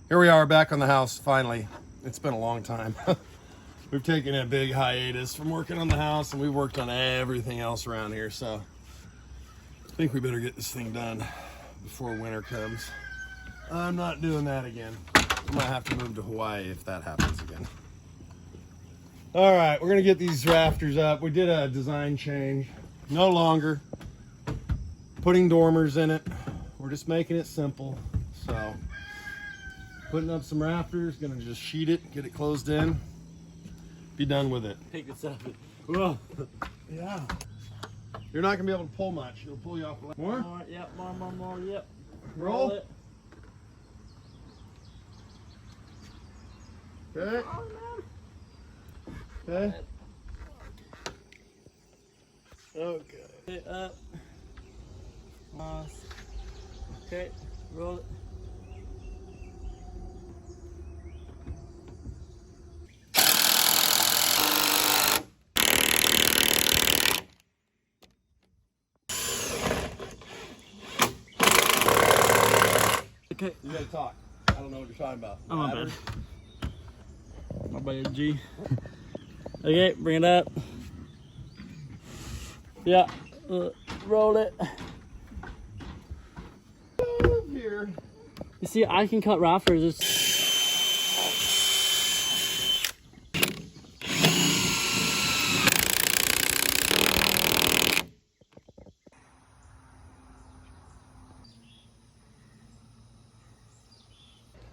Here we are back on the house, finally. It's been a long time. We've taken a big hiatus from working on the house, and we've worked on everything else around here, so I think we better get this thing done before winter comes. I'm not doing that again. I might have to move to Hawaii if that happens again. All right, we're gonna get these rafters up. We did a design change. No longer putting dormers in it. We're just making it simple. So putting up some rafters, gonna just sheet it, get it closed in, be done with it. Take this up. Whoa. Yeah. You're not gonna be able to pull much. It'll pull you off the more? More, yep, more, yep. Roll. It. Okay. Okay. Okay. It up. Okay, roll it. Okay. You gotta talk. I don't know what you're talking about. Oh, my bad. My bad, G. Okay, bring it up. Yeah, roll it. Here. You see, I can cut rafters. It's...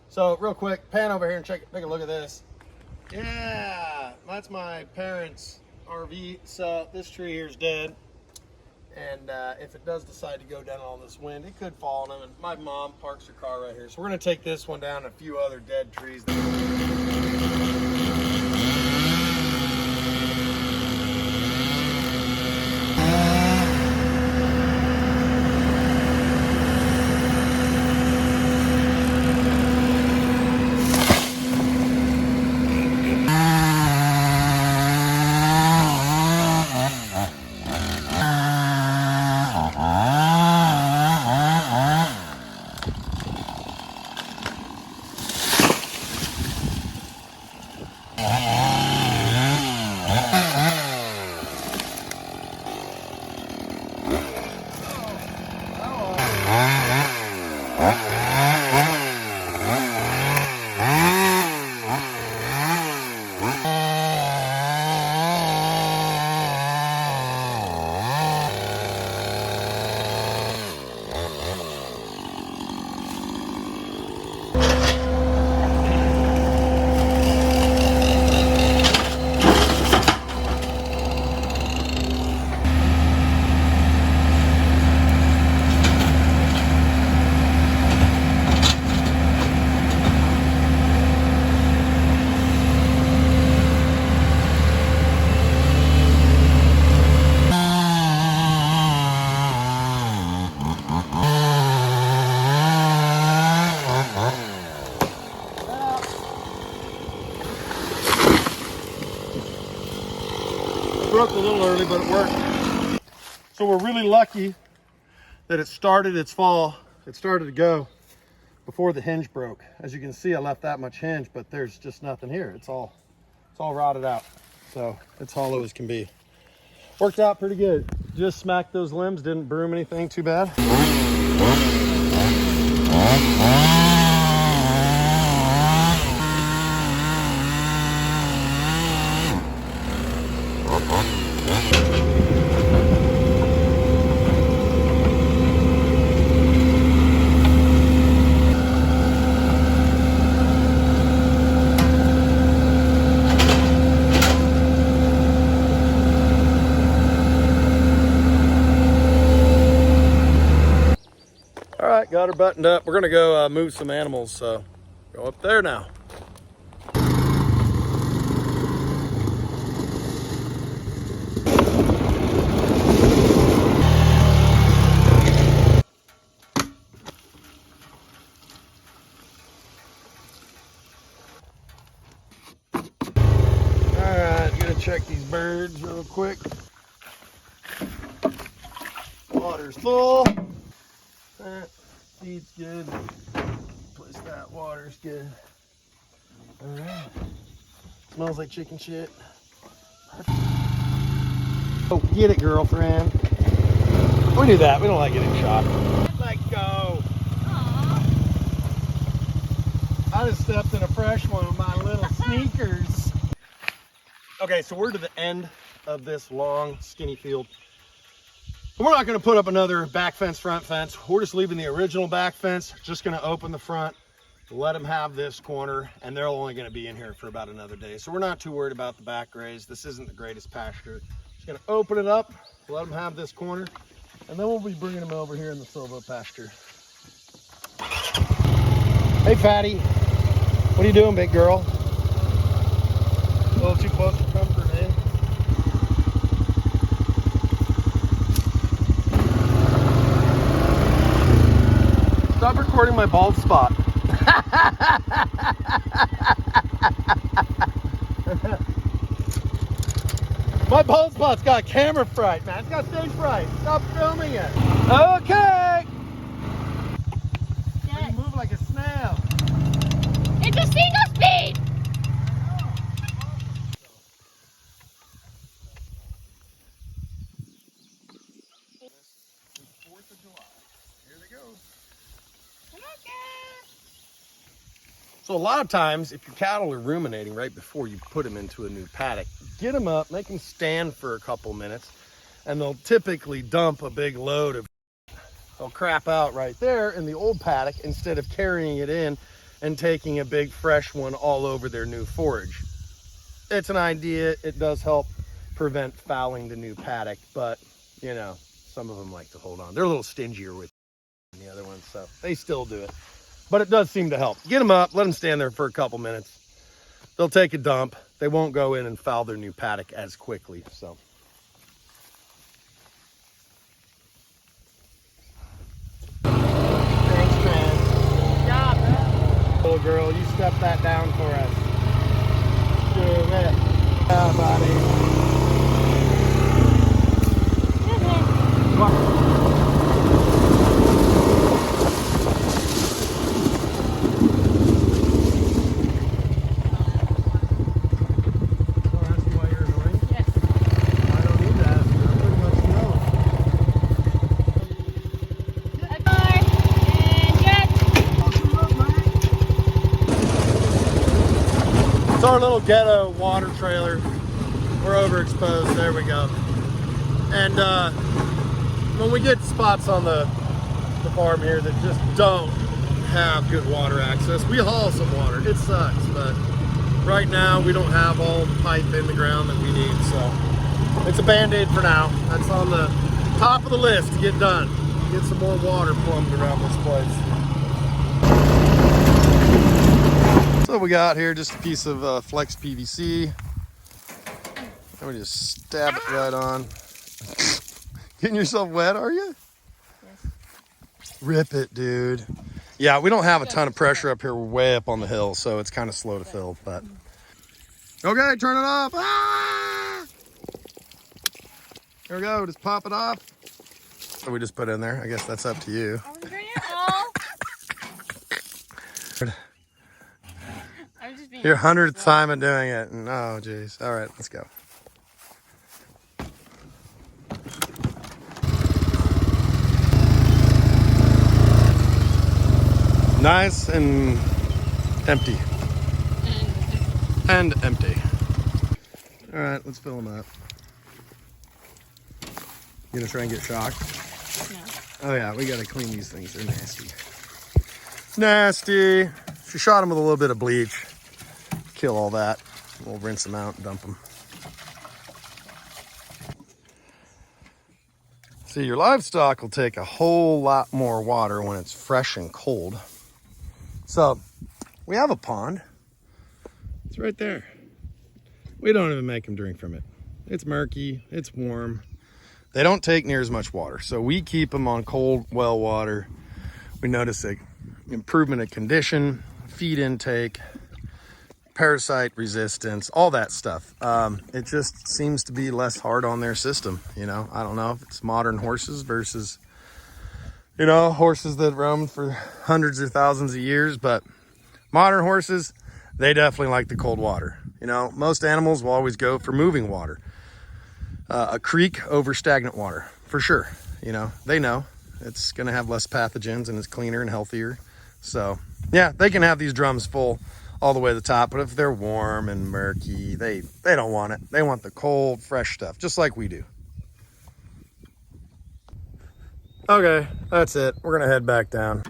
So real quick, pan over here and take a look at this. Yeah, that's my parents' RV. So this tree here is dead. And if it does decide to go down all this wind, it could fall on them. And my mom parks her car right here. So we're gonna take this one down and a few other dead trees. Broke a little early, but it worked. So we're really lucky that it started its fall. It started to go before the hinge broke. As you can see, I left that much hinge, but there's just nothing here. It's all rotted out. So it's hollow as can be. Worked out pretty good. Just smacked those limbs, didn't broom anything too bad. All right, got her buttoned up. We're gonna go move some animals, so go up there now. All right, gonna check these birds real quick. Water's full. Feed's good. Place just that water's good. All right. Smells like chicken shit. Oh, get it, girlfriend. We do that. We don't like getting shocked. Let go. Aww. I just stepped in a fresh one with my little sneakers. Okay, so we're to the end of this long, skinny field. We're not going to put up another back fence, front fence. We're just leaving the original back fence. Just going to open the front, let them have this corner, and they're only going to be in here for about another day. So we're not too worried about the back graze. This isn't the greatest pasture. Just going to open it up, let them have this corner, and then we'll be bringing them over here in the silvo pasture. Hey, Fatty. What are you doing, big girl? A little too close for comfort, eh? Stop recording my bald spot. My bald spot's got camera fright, man. It's got stage fright. Stop filming it. Okay. Yeah. You move like a snail. It's a single speed. So a lot of times, if your cattle are ruminating right before you put them into a new paddock, get them up, make them stand for a couple minutes, and they'll typically dump a big load of they'll crap out right there in the old paddock instead of carrying it in and taking a big fresh one all over their new forage. It's an idea. It does help prevent fouling the new paddock, but you know, some of them like to hold on. They're a little stingier with the other ones, so they still do it. But it does seem to help. Get them up, let them stand there for a couple minutes. They'll take a dump. They won't go in and foul their new paddock as quickly, so. Thanks, man. Good job, bro. Little girl, you step that down for us. Do it. Yeah, buddy. Come on. It's our little ghetto water trailer. We're overexposed. There we go. And when we get spots on the farm here that just don't have good water access, we haul some water. It sucks, but right now we don't have all the pipe in the ground that we need, so it's a band-aid for now. That's on the top of the list to get done. Get some more water plumbed around this place. So we got here just a piece of flex PVC. And we just stab it right on. Getting yourself wet, are you? Yes. Rip it, dude. Yeah, we don't have a ton of pressure up here. We're way up on the hill, so it's kind of slow to fill, but. Okay, turn it off. Ah! There we go, just pop it off. So we just put in there. I guess that's up to you. I was doing it all. I'm just being Your 100th time of doing it. And, oh, geez. All right, let's go. Nice and empty. And empty. All right, let's fill them up. You gonna try and get shocked? No. Oh yeah, we gotta clean these things. They're nasty. Nasty. She shot them with a little bit of bleach. Kill all that. We'll rinse them out and dump them. See, your livestock will take a whole lot more water when it's fresh and cold. So, we have a pond. It's right there. We don't even make them drink from it. It's murky, it's warm. They don't take near as much water. So we keep them on cold well water. We notice an improvement in condition, feed intake, parasite resistance, all that stuff. It just seems to be less hard on their system. You know, I don't know if it's modern horses versus You know, horses that roamed for hundreds or thousands of years, but modern horses, they definitely like the cold water. You know, most animals will always go for moving water. A creek over stagnant water, for sure. You know, they know it's gonna have less pathogens and it's cleaner and healthier. So yeah, they can have these drums full all the way to the top, but if they're warm and murky, they don't want it. They want the cold, fresh stuff, just like we do. Okay, that's it. We're gonna head back down.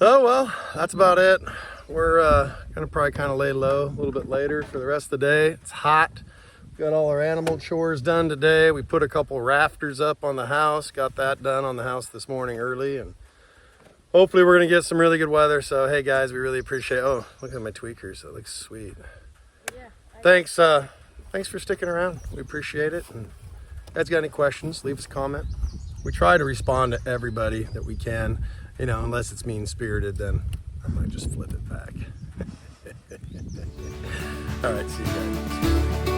Oh well, that's about it. We're gonna probably kind of lay low a little bit later for the rest of the day. It's hot. Got all our animal chores done today. We put a couple rafters up on the house. Got that done on the house this morning early, and hopefully we're gonna get some really good weather. So hey guys, we really appreciate. Oh, look at my tweakers. That looks sweet. Yeah. Thanks. Thanks for sticking around. We appreciate it. And if you guys got any questions, leave us a comment. We try to respond to everybody that we can. You know, unless it's mean-spirited, then I might just flip it back. All right, see you guys.